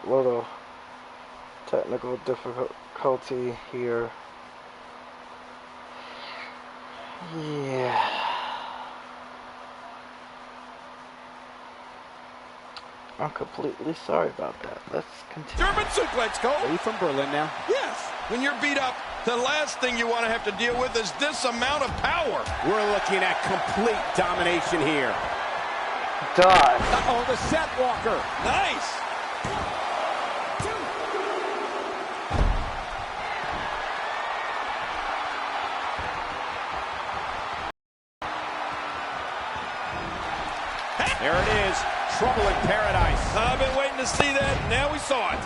little technical difficulty here. Yeah. I'm completely sorry about that. Let's continue. German suplex, Cole. Are you from Berlin now? Yes. When you're beat up, the last thing you want to have to deal with is this amount of power. We're looking at complete domination here. Die. Uh-oh, the set walker. Nice. There it is. Trouble in paradise. I've been waiting to see that. Now we saw it.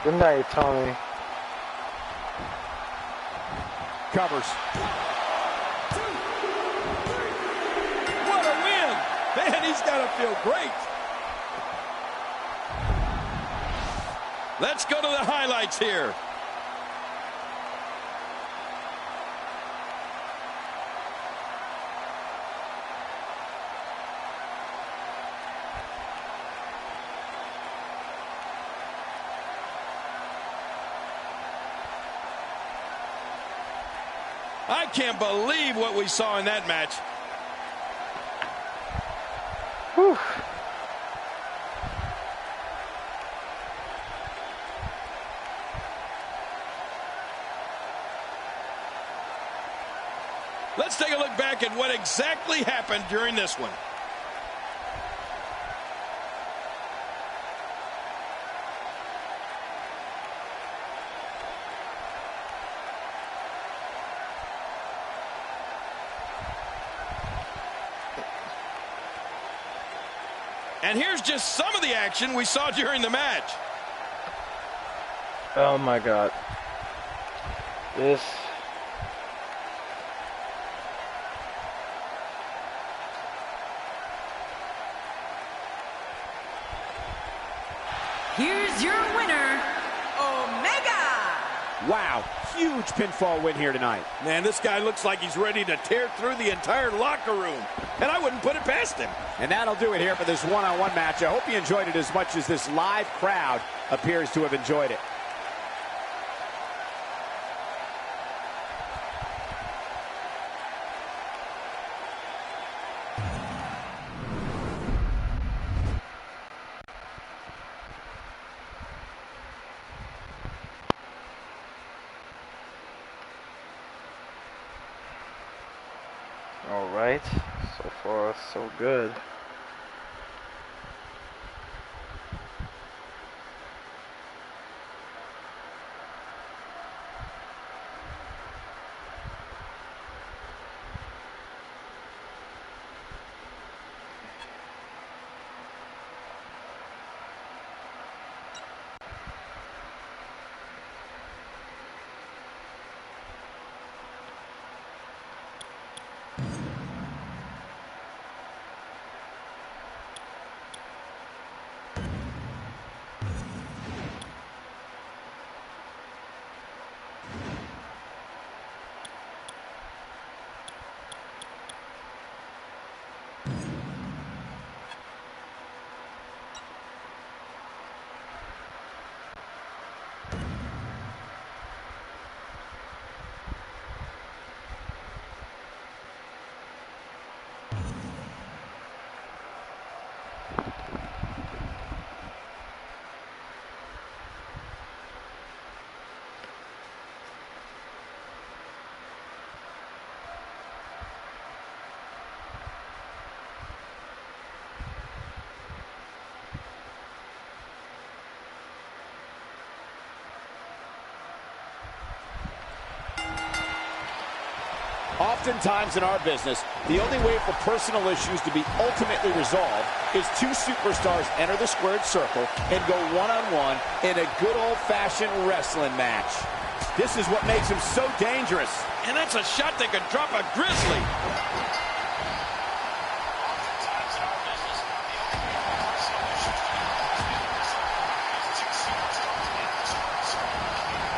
Good night, Tony. Covers. What a win. Man, he's got to feel great. Let's go to the highlights here. I can't believe what we saw in that match. Whew. Let's take a look back at what exactly happened during this one. And here's just some of the action we saw during the match. Oh my God. This. Here's your winner, Omega. Wow, huge pinfall win here tonight. Man, this guy looks like he's ready to tear through the entire locker room. And I wouldn't put it past him. And that'll do it here for this one-on-one match. I hope you enjoyed it as much as this live crowd appears to have enjoyed it. All right. So far, so good. Oftentimes in our business, the only way for personal issues to be ultimately resolved is two superstars enter the squared circle and go one-on-one in a good old-fashioned wrestling match. This is what makes him so dangerous. And that's a shot that could drop a grizzly.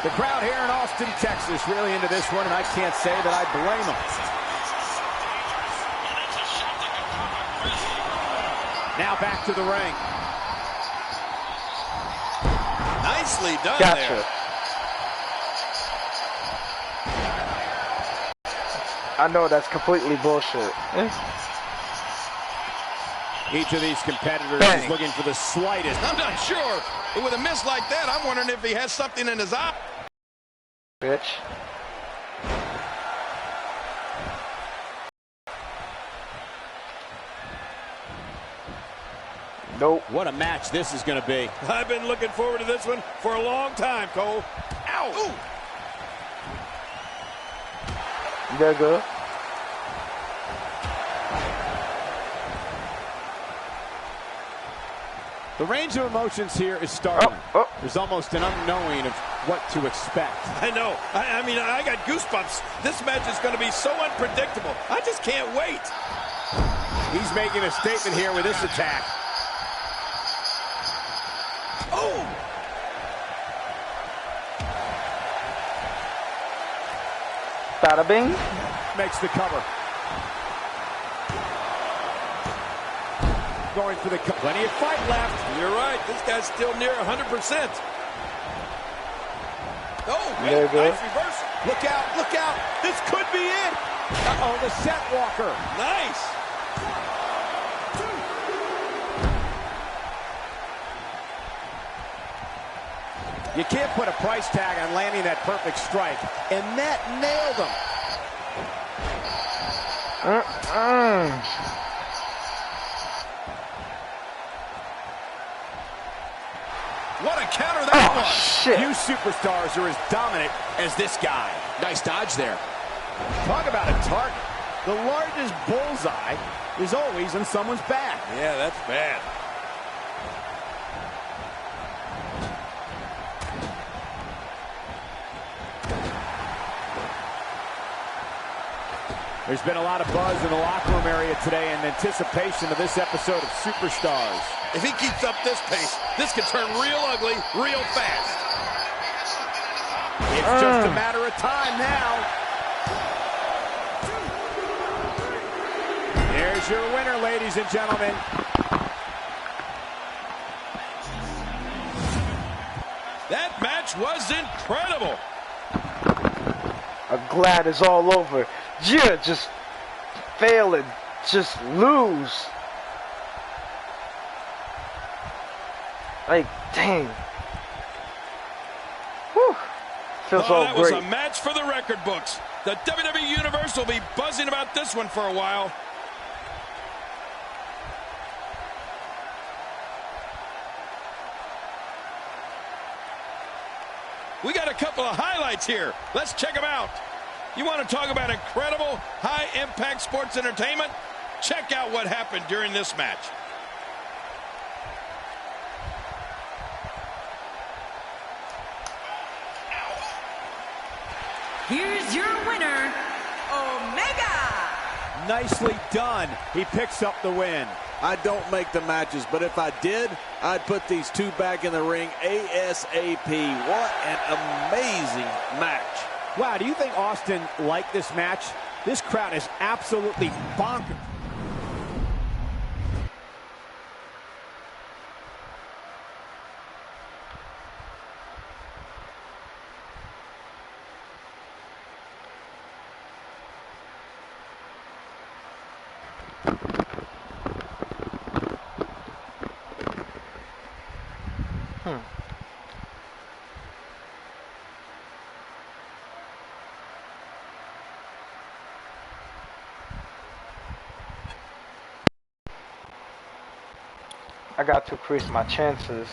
The crowd here in Austin, Texas, really into this one, and I can't say that I blame them. Now back to the ring. Nicely done Gotcha. there. I know that's completely bullshit. Each of these competitors Bang. is looking for the slightest. I'm not sure. But with a miss like that, I'm wondering if he has something in his eye. Bitch. Nope. What a match this is going to be. I've been looking forward to this one for a long time, Cole. Ow! Ooh. They're good. The range of emotions here is startling. Oh. There's almost an unknowing of what to expect. I know. I mean, I got goosebumps. This match is going to be so unpredictable. I just can't wait. He's making a statement here with this attack. Oh! Bada bing. Makes the cover. Going for the cover. Plenty of fight left. You're right. This guy's still near 100%. Oh, There you go. nice reversal. Look out, look out. This could be it. Uh-oh, the set walker. Nice. You can't put a price tag on landing that perfect strike. And that nailed him. What a counter that Oh, was. shit. Few superstars are as dominant as this guy. Nice dodge there. Talk about a target. The largest bullseye is always in someone's back. Yeah, that's bad. There's been a lot of buzz in the locker room area today in anticipation of this episode of Superstars. If he keeps up this pace, this could turn real ugly real fast. It's just a matter of time now. There's your winner, ladies and gentlemen. That match was incredible. I'm glad it's all over. Yeah, just fail and just lose. Like, dang. Whew. Feels all That was great. a match for the record books. The WWE Universe will be buzzing about this one for a while. We got a couple of highlights here. Let's check them out. You want to talk about incredible, high-impact sports entertainment? Check out what happened during this match. Here's your winner, Omega. Nicely done. He picks up the win. I don't make the matches, but if I did, I'd put these two back in the ring ASAP. What an amazing match. Wow, do you think Austin liked this match? This crowd is absolutely bonkers. I got to increase my chances.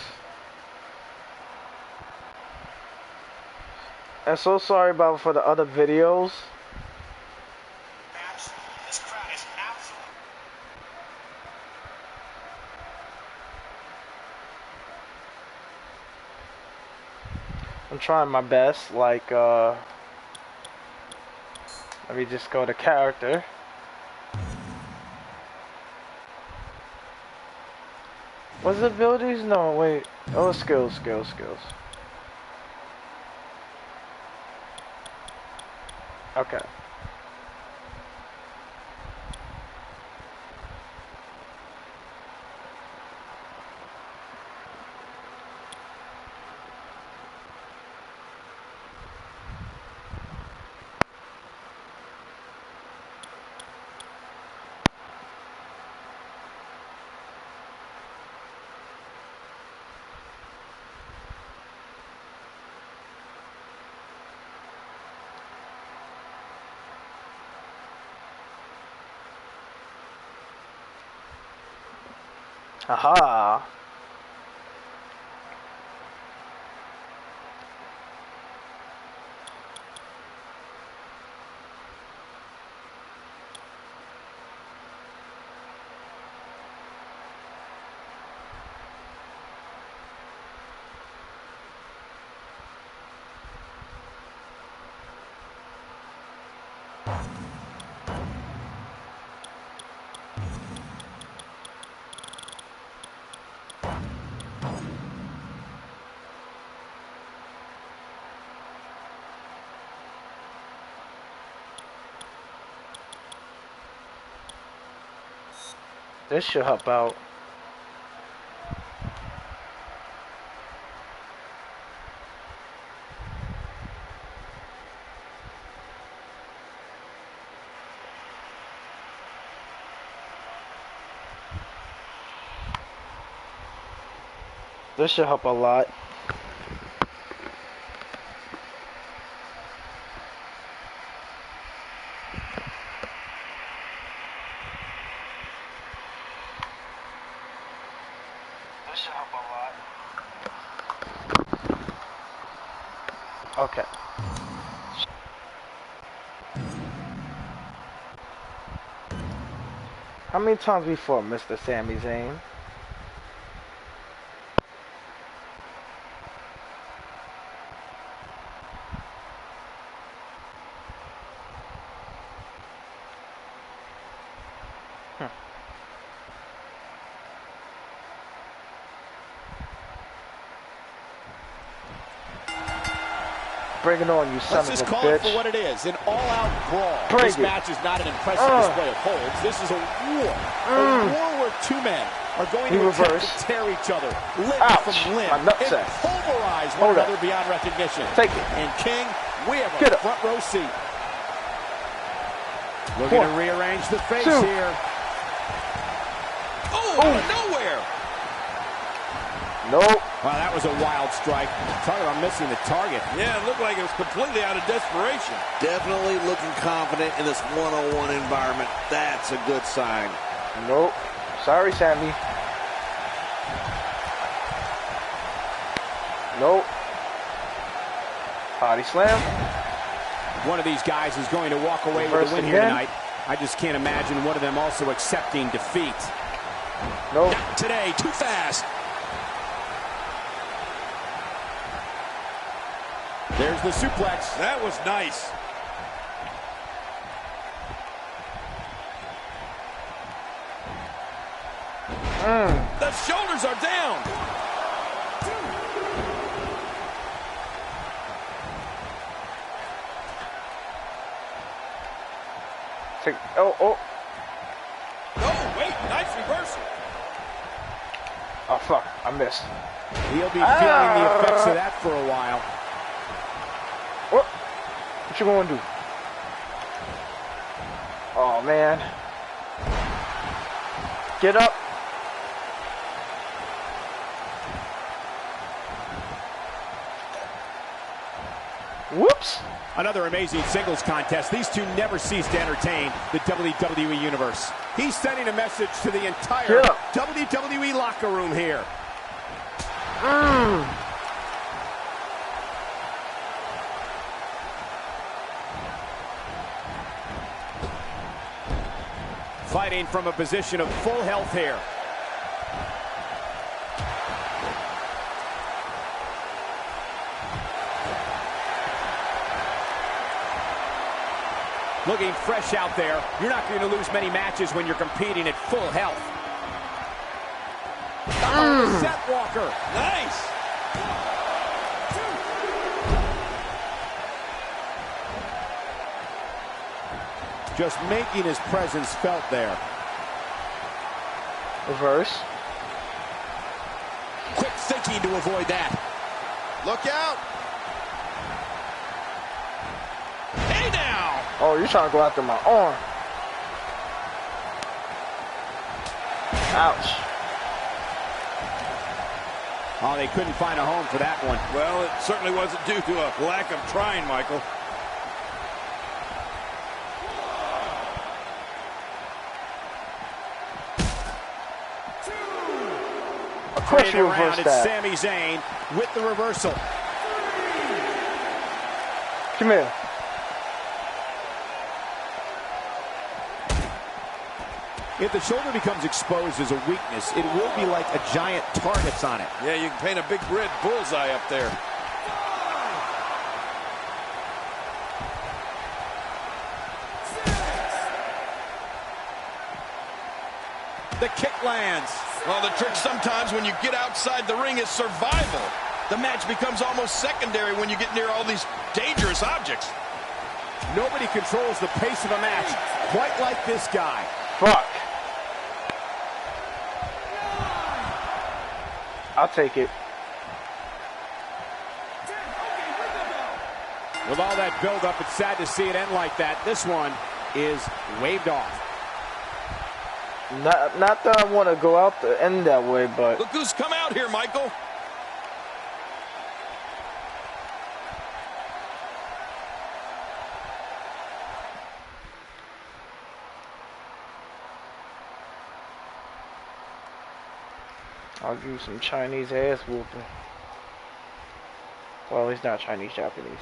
I'm so sorry about for the other videos. I'm trying my best, like, let me just go to character. Was it abilities? No, wait. Oh, skills. Okay. Aha. This should help out. This should help a lot. This should help a lot. Okay. How many times before, Mr. Sami Zayn? Bring it on, you son of a bitch. Let's just call it for what it is, an all-out brawl. This match is not an impressive display of holds. This is a war. A war where two men are going to attempt to tear each other limb from limb and pulverize one another beyond recognition. Take it. And King, we have a front row seat. Looking to rearrange the face here. Oh, out of nowhere. Nope. Wow, that was a wild strike. Talking about missing the target. Yeah, it looked like it was completely out of desperation. Definitely looking confident in this one-on-one environment. That's a good sign. Nope. Sorry, Sammy. Nope. Body slam. One of these guys is going to walk away with a win here tonight. I just can't imagine one of them also accepting defeat. Nope. Not today, too fast. There's the suplex. That was nice. The shoulders are down. Oh, wait, nice reversal. oh, fuck, I missed. He'll be feeling the effects of that for a while. What you gonna do? Oh, man. Get up. Whoops. Another amazing singles contest. These two never cease to entertain the WWE Universe. He's sending a message to the entire WWE locker room here. Fighting from a position of full health here. Looking fresh out there. You're not going to lose many matches when you're competing at full health. Set Walker. Nice. Just making his presence felt there. Reverse. Quick thinking to avoid that. Look out. Hey now. Oh, you're trying to go after my arm. Ouch. Oh, they couldn't find a home for that one. Well, it certainly wasn't due to a lack of trying, Michael. Of course Turning you around, reverse it's that. Sami Zayn with the reversal. Come here. If the shoulder becomes exposed as a weakness, it will be like a giant targets on it. Yeah, you can paint a big red bullseye up there. The kick lands. Well, the trick sometimes when you get outside the ring is survival. The match becomes almost secondary when you get near all these dangerous objects. Nobody controls the pace of a match quite like this guy. Fuck. I'll take it. With all that build-up, it's sad to see it end like that. This one is waved off. Not that I want to go out the end that way, but Look who's come out here, Michael. I'll give you some Chinese ass whooping. Well, he's not Chinese, Japanese.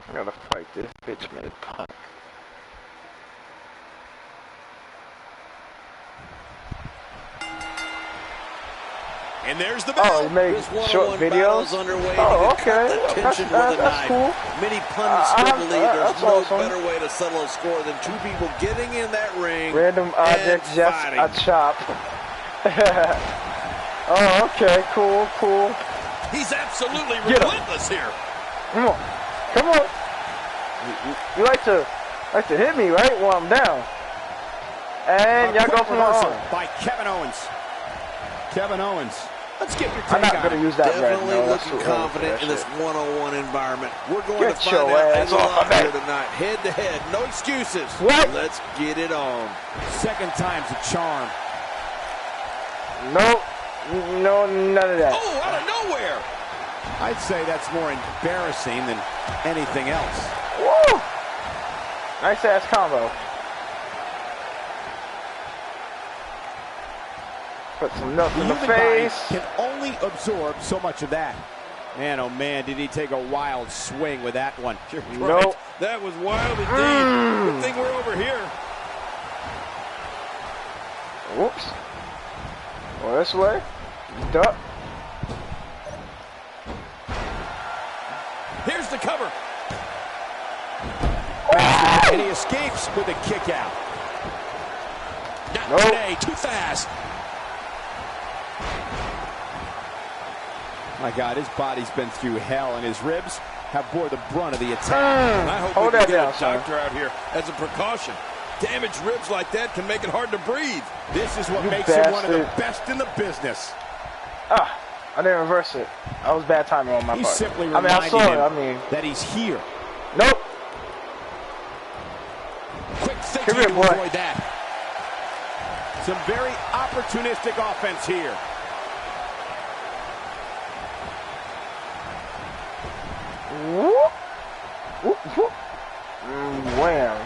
I gotta fight this bitch minute punk. And there's the bell. Oh, you make This short one-on-one battle videos? is underway. Oh, To cut okay. the tension with a That's knife. cool. Many pundits still believe there's that's no awesome. better way to settle a score than two people getting in that ring. Random objects, and yes, fighting. I chop. Oh, okay, cool, cool. He's absolutely Get him. relentless here. Come on, come on. You like to hit me, right? While I'm down. And y'all go for my reversal arm. by Kevin Owens. Kevin Owens. Let's get your I'm take not on gonna it. use that red. Definitely No, that's looking too early for confident that in this shit. one-on-one environment. We're going Get to your find out ass a off lot my here back. tonight. Head-to-head, no excuses. What? Let's get it on. Second time's a charm. Nope. No, none of that. Oh, out of nowhere. I'd say that's more embarrassing than anything else. Woo! Nice ass combo. Put some nuts in the human body face. can only absorb so much of that. Man, oh man, did he take a wild swing with that one. You're right. Nope. That was wild indeed. Good thing we're over here. Whoops. Go this way. Duck. Here's the cover. And he escapes with a kick out. Not Nope. today. Too fast. My God, his body's been through hell, and his ribs have bore the brunt of the attack. And I hope Hold we that can get down, a son. doctor out here as a precaution. Damaged ribs like that can make it hard to breathe. This is what You makes him one of the bastard. best in the business. Ah, I didn't reverse it. That was bad timing on my He's part. simply I mean, I reminding saw it. him I mean, that he's here. nope. Quick Come thinking here, to boy. avoid that. Some very opportunistic offense here. Whoop. Whoop, whoop. Wham.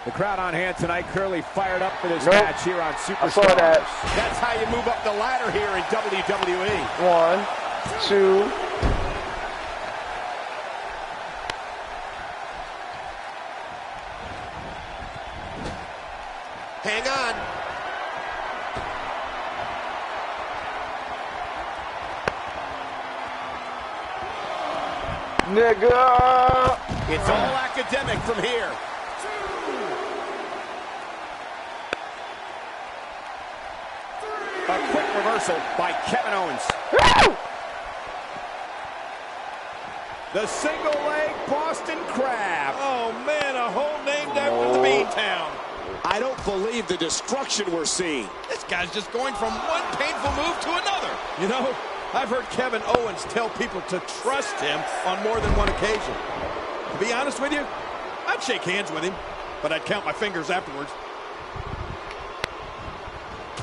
The crowd on hand tonight clearly fired up for this Nope. match here on Superstars. I saw that. That's how you move up the ladder here in WWE. 1, 2. Hang on. Nigga! It's all academic from here. A quick reversal by Kevin Owens. Woo! The single leg Boston Crab. Oh, man, a hole named after the Beantown. I don't believe the destruction we're seeing. This guy's just going from one painful move to another. You know, I've heard Kevin Owens tell people to trust him on more than one occasion. To be honest with you, I'd shake hands with him, but I'd count my fingers afterwards.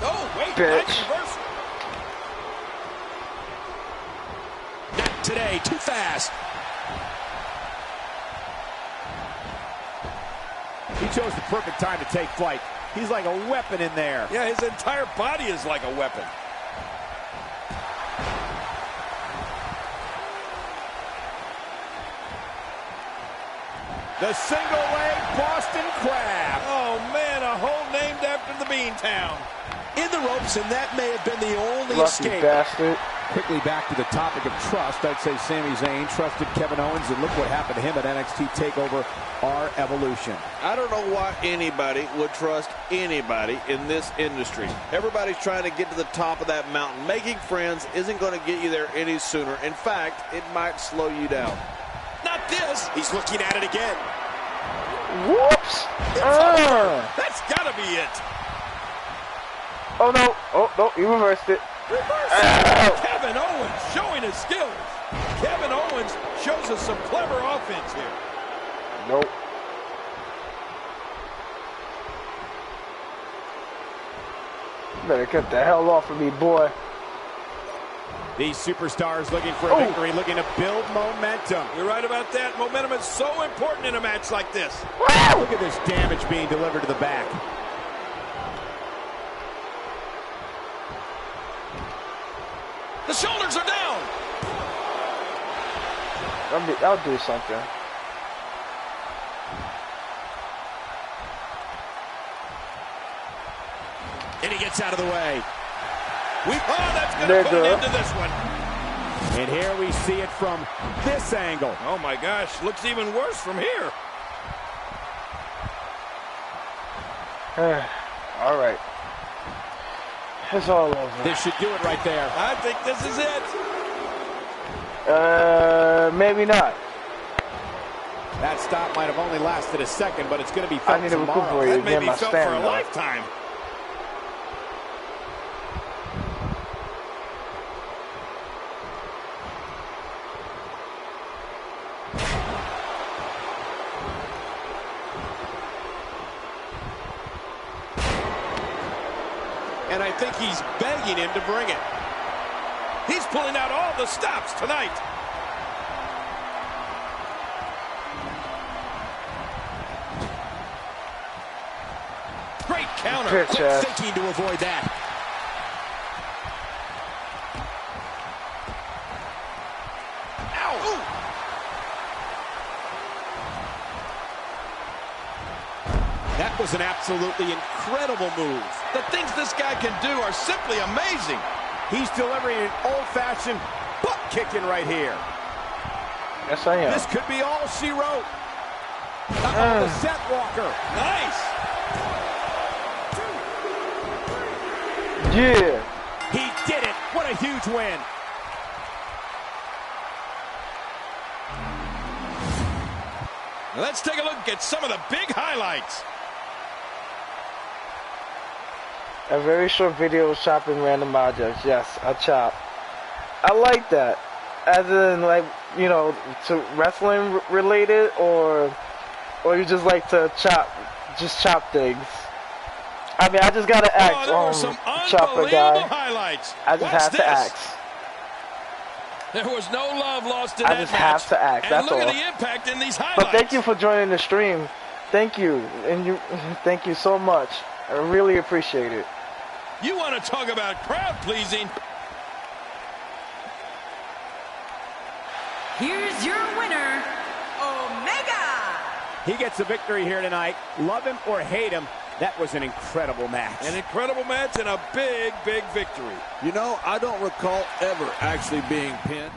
Oh, wait, Bitch. nice reversal. Not today, too fast. He chose the perfect time to take flight. He's like a weapon in there. Yeah, his entire body is like a weapon. The single leg Boston Crab. Oh, man, a hole named after the Beantown. In the ropes, and that may have been the only Lucky escape. bastard. Quickly back to the topic of trust. I'd say Sami Zayn trusted Kevin Owens, and look what happened to him at NXT TakeOver Our Evolution. I don't know why anybody would trust anybody in this industry. Everybody's trying to get to the top of that mountain. Making friends isn't going to get you there any sooner. In fact, it might slow you down. Not this. He's looking at it again. Whoops! That's got to be it. Oh no! Oh no! He reversed it. Kevin Owens showing his skills. Kevin Owens shows us some clever offense here. Nope. You better get the hell off of me, boy. These superstars looking for a victory, looking to build momentum. You're right about that. Momentum is so important in a match like this. Look at this damage being delivered to the back. The shoulders are down. I'll do something. And he gets out of the way. That's going to put an end to this one. And here we see it from this angle. Oh, my gosh. Looks even worse from here. All right. It's all over. This should do it right there. I think this is it. Maybe not. That stop might have only lasted a second, but it's going to be felt I need to tomorrow. recuperate That and may get be my felt for a stamina. lifetime. And I think he's begging him to bring it. He's pulling out all the stops tonight. Great counter. Bitch Quick ass. thinking to avoid that. Ow. Ooh. That was an absolutely incredible move. The things this guy can do are simply amazing. He's delivering an old-fashioned butt kicking right here. Yes, I am. This could be all she wrote. The set walker. Nice. Yeah. He did it. What a huge win. Now let's take a look at some of the big highlights. A very short video of chopping random objects. Yes, I chop. I like that. As in, like, you know, to wrestling related, or you just like to chop things. I mean, I just gotta ask, there were some chopper unbelievable guy. highlights. I just Watch have this. to ask. There was no love lost in I that just match. have to ask, And that's look all. at the impact in these highlights. But thank you for joining the stream. Thank you, and thank you so much. I really appreciate it. You want to talk about crowd pleasing? Here's your winner, Omega. He gets a victory here tonight. Love him or hate him, That was an incredible match. An incredible match and a big, big victory. You know, I don't recall ever actually being pinned.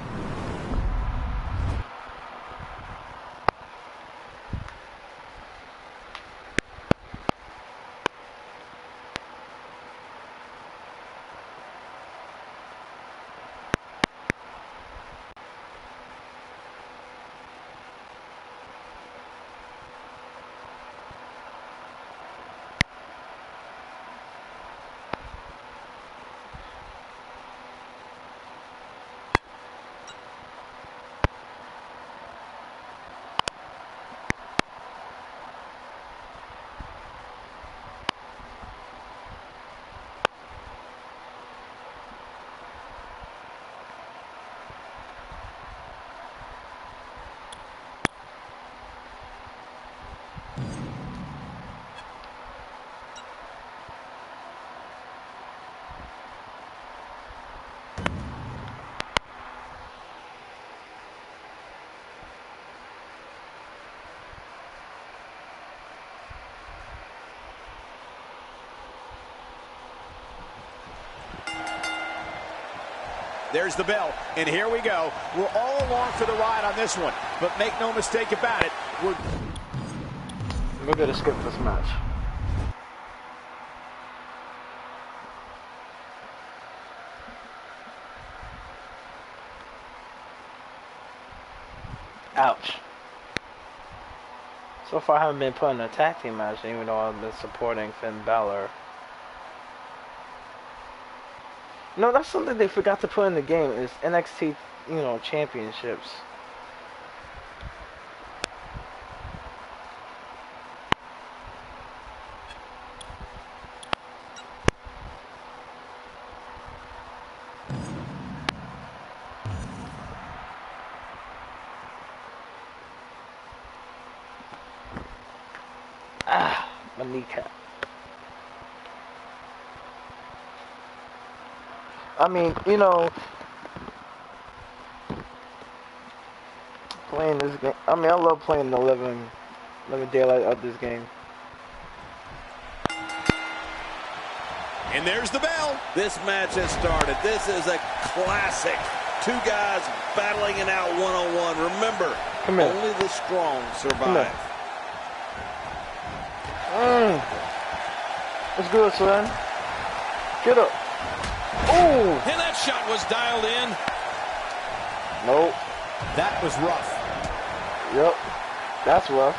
There's the bell, and here we go. We're all along for the ride on this one, but make no mistake about it, we're going to skip this match. Ouch. So far I haven't been put in a tag team match, even though I've been supporting Finn Balor. No, that's something they forgot to put in the game is NXT, championships. Ah, my kneecap. I mean, playing this game. I mean, I love playing the living daylight of this game. And there's the bell. This match has started. This is a classic. Two guys battling it out one-on-one. Remember, only the strong survive. Let's do it, son. Get up. Ooh. And that shot was dialed in. Nope. That was rough. Yep. That's rough.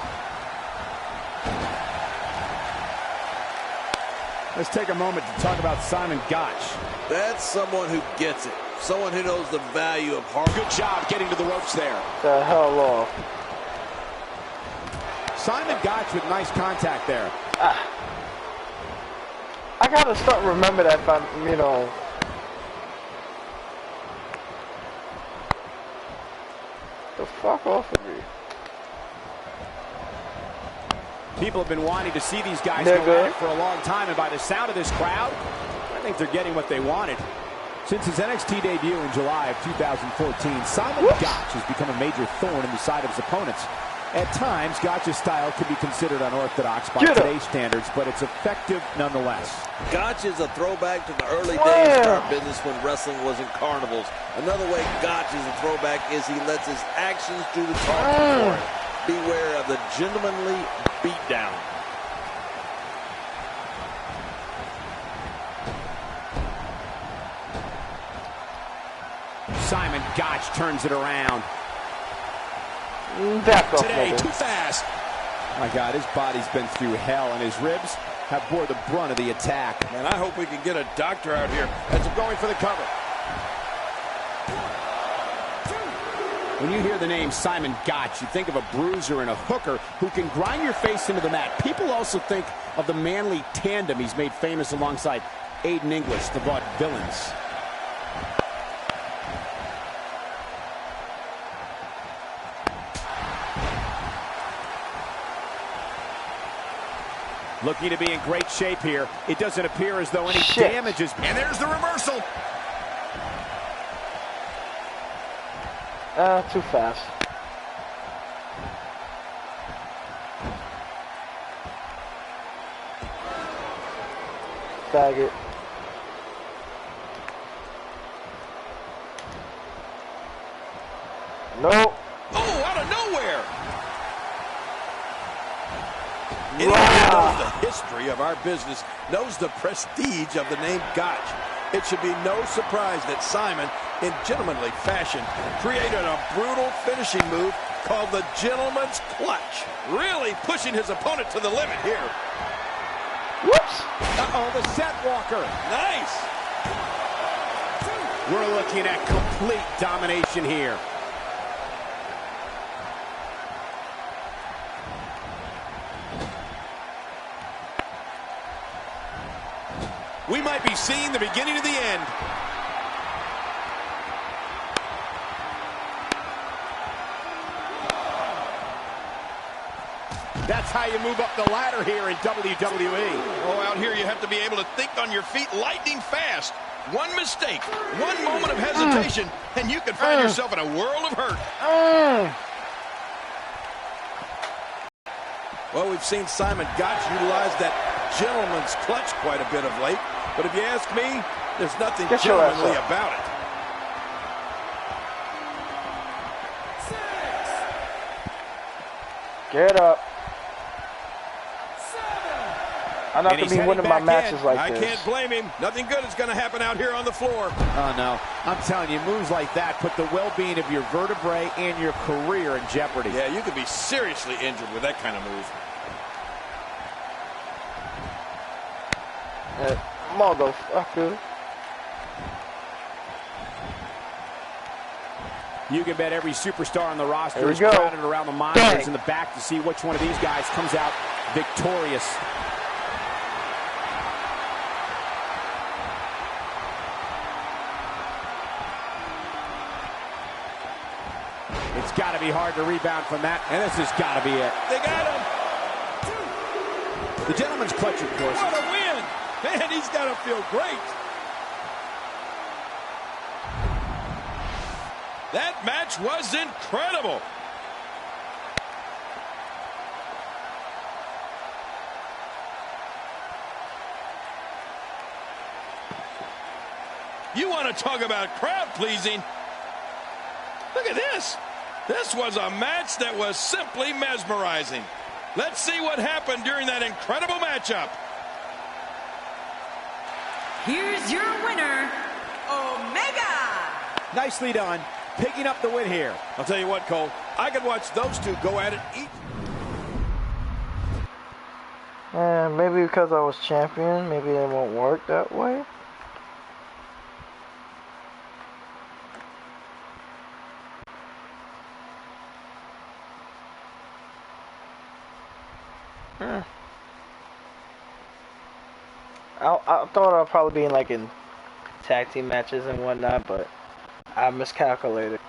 Let's take a moment to talk about Simon Gotch. That's someone who gets it. Someone who knows the value of hard. Good job getting to the ropes there. The hell off. Simon Gotch with nice contact there. I gotta start remember that if I'm, the fuck off of me. People have been wanting to see these guys go at it for a long time, and by the sound of this crowd, I think they're getting what they wanted. Since his NXT debut in July of 2014, Simon Gotch has become a major thorn in the side of his opponents. At times, Gotch's style could be considered unorthodox by today's standards, but it's effective nonetheless. Gotch is a throwback to the early days of our business when wrestling was in carnivals. Another way Gotch is a throwback is he lets his actions do the talking for him. Beware of the gentlemanly beatdown. Simon Gotch turns it around. Back off, Today, nigga. too fast. My God, his body's been through hell, and his ribs have bore the brunt of the attack. And I hope we can get a doctor out here as I'm going for the cover. When you hear the name Simon Gotch, you think of a bruiser and a hooker who can grind your face into the mat. People also think of the manly tandem he's made famous alongside Aiden English, the Vaudevillains. Looking to be in great shape here. It doesn't appear as though any damage is... And there's the reversal. Too fast. faggot. Nope. Oh, out of nowhere. Anyone who knows the history of our business knows the prestige of the name Gotch. It should be no surprise that Simon, in gentlemanly fashion, created a brutal finishing move called the Gentleman's Clutch. Really pushing his opponent to the limit here. Whoops. Uh-oh, the set walker. Nice. We're looking at complete domination here. We might be seeing the beginning of the end. That's how you move up the ladder here in WWE. Oh, out here you have to be able to think on your feet lightning fast. One mistake, one moment of hesitation, and you can find yourself in a world of hurt. Well, we've seen Simon Gotch utilize that gentleman's clutch quite a bit of late. But if you ask me, there's nothing gentlemanly about it. Get up. I'm not going to be winning my matches like this. I can't blame him. Nothing good is going to happen out here on the floor. Oh, no. I'm telling you, moves like that put the well-being of your vertebrae and your career in jeopardy. Yeah, you could be seriously injured with that kind of move. Motherfucker. You can bet every superstar on the roster is go. crowded around the monitors in the back to see which one of these guys comes out victorious. It's got to be hard to rebound from that, and this has got to be it. They got him. The gentleman's clutch, of course. What a win. Man, he's got to feel great. That match was incredible. You want to talk about crowd pleasing? Look at this. This was a match that was simply mesmerizing. Let's see what happened during that incredible matchup. Here's your winner, Omega. Nicely done, picking up the win here. I'll tell you what, Cole, I could watch those two go at it each. Maybe because I was champion, maybe it won't work that way. I thought I'd probably be in tag team matches and whatnot, but I miscalculated.